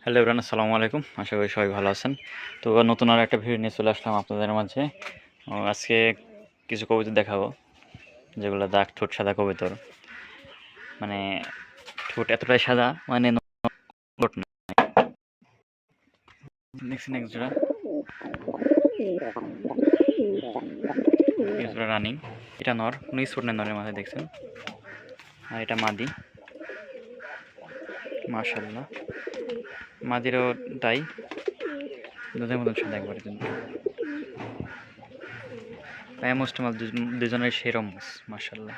Hello everyone, আসসালামু আলাইকুম। আশা করি সবাই ভালো আছেন। তো নতুন আর একটা ভিডিও নিয়ে চলে আসলাম আপনাদের মাঝে। আজকে কিছু কবুতর দেখাবো যেগুলো দাগ ঠোঁট সাদা কবুতর, মানে ঠোঁট এতটাই সাদা মানে ঠোঁট না। দেখছি নেক্সট জোড়া রানিং, এটা নর, কোনো স্পট নেই নরের মাথায় দেখছেন। আর এটা মাদি, মাশাআল্লাহ মাদিরও তাই দুধের মতন সাদা একবারে। কিন্তু মোস্টমাল দুজনের সেরম মাশাআল্লাহ।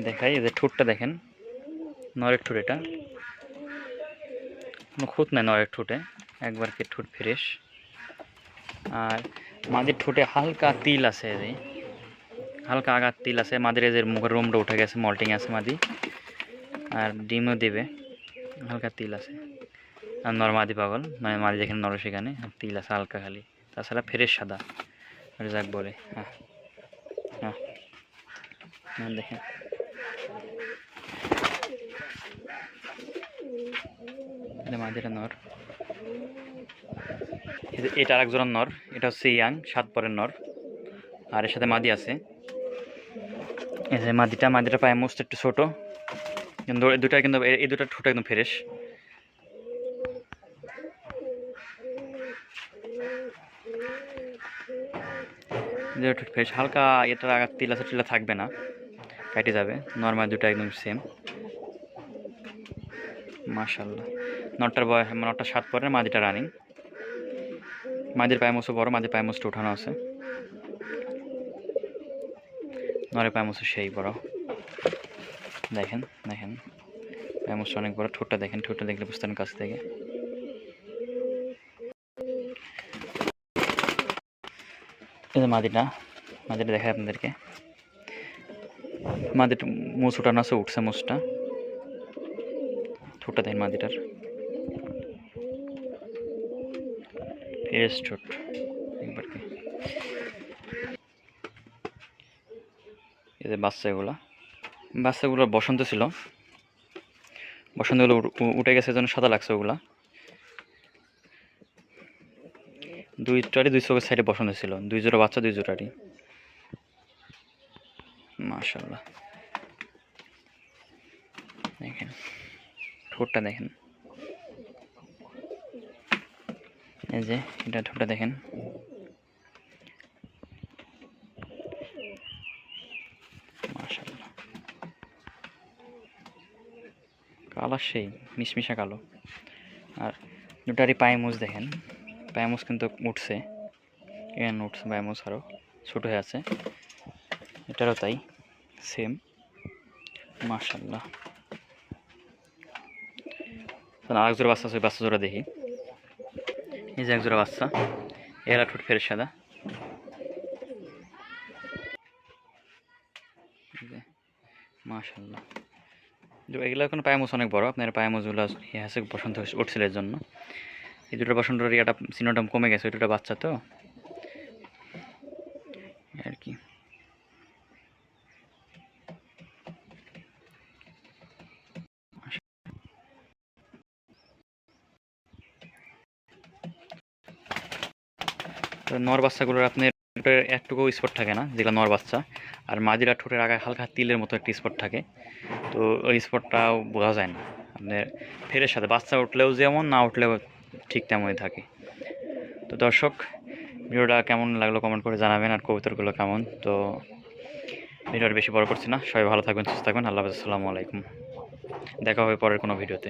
দেখাই এই যে ঠোঁটটা দেখেন, নরের ঠোঁট, এটা কোনো খুঁত নাই নরের ঠোঁটে, একবার কি ঠোঁট ফ্রেশ। আর মাদির ঠোঁটে হালকা তিল আছে, এই হালকা আঘাত তিল আছে। মাদির এদের মুখের রোমটা উঠে গেছে, মল্টিং আছে মাদি, আর ডিমও দেবে, হালকা তিল আছে। আর নর মাদি পাগল, মানে মাদি যেখানে নর সেখানে তিল আছে হালকা খালি, তাছাড়া ফ্রেশ সাদা যাক বলে। হ্যাঁ হ্যাঁ দেখেন মাদিরা নর, এটা আরেক জোড়ার নর, এটা হচ্ছে ইয়াং 7 পরের নর, আর এর সাথে মাদি আছে। এই যে মাদিটা পায়ে মোস্ট একটু ছোটো, কিন্তু দুটা কিন্তু এই দুটা ঠোঁট একদম ফ্রেশ। ঠোঁট ফ্রেশ, হালকা এটার আঘাত তিল আছে, টিলা থাকবে না, কেটে যাবে। নর্মাল দুটো একদম সেম মাশাআল্লাহ। নটটার বয়স, নটটা 7 পরের, মাদিটা রানিং। মাদির পায়ে মোছো বড়, মাদির পায়ে মোছটা উঠানো আছে, নরের পায়ে মোছো সেই বড়। দেখেন দেখেন পায়ে মোছটা অনেক বড়। ঠোঁটটা দেখেন, ঠোঁটটা দেখলে বুঝতেন কাছ থেকে। এই যে মাদিটা দেখায় আপনাদেরকে, মাদির মুছ উঠানো আছে, উঠছে মুছটা। ঠোঁটটা দেখেন মাদিটার, ফ্রেশ ঠোঁট একবার কি। এই যে বাচ্চাগুলো বসন্ত ছিল, বসন্তগুলো উঠে গেছে, জন্য সাদা লাগছে। ওগুলা দুই চোখের সাইডে বসন্ত ছিল, 2 জোড়া বাচ্চা, 2 জোড়ারই মাশাআল্লাহ। দেখেন ঠোঁটটা দেখেন, এই যে এটা ঠোঁটটা দেখেন, মাশাআল্লাহ কালার সেই মিশমিশা কালো। আর দুটারই পায়ে মুছ দেখেন, পায়ে মুছ কিন্তু উঠছে, এখানে উঠছে পায়ে মুছ, আরও ছোটো হয়ে আছে। এটারও তাই সেম মাশাআল্লাহ। আরেক জোড়া বাচ্চা আছে, বাচ্চা জোড়া দেখি। এই যে এক জোড়া বাচ্চা, এরা ঠোঁট ফেরে সাদা, মাশাআল্লাহ। এগুলো এখন পায়ে মোছ অনেক বড়, আপনার পায়ে মোছগুলো ইয়ে আছে, বসন্ত উঠছিল এর জন্য। এই দুটো বসন্তের ইয়াটা সিনোটাম কমে গেছে, ওই দুটো বাচ্চা তো আর কি। নর বাচ্চাগুলোর আপনার একটুকু স্পট থাকে না, যেগুলো নর বাচ্চা। আর মাদিরা ঠোঁটের আগায় হালকা তিলের মতো একটা স্পট থাকে, তো ওই স্পটটাও বোঝা যায় না। আপনার ফেরের সাথে বাচ্চা উঠলেও যেমন, না উঠলেও ঠিক তেমনই থাকে। তো দর্শক, ভিডিওটা কেমন লাগলো কমেন্ট করে জানাবেন, আর কবুতরগুলো কেমন। তো ভিডিওটা বেশি বড় করছি না, সবাই ভালো থাকবেন, সুস্থ থাকবেন, আল্লাহ হাফেজ, আসসালামু আলাইকুম। দেখা হবে পরের কোনো ভিডিওতে।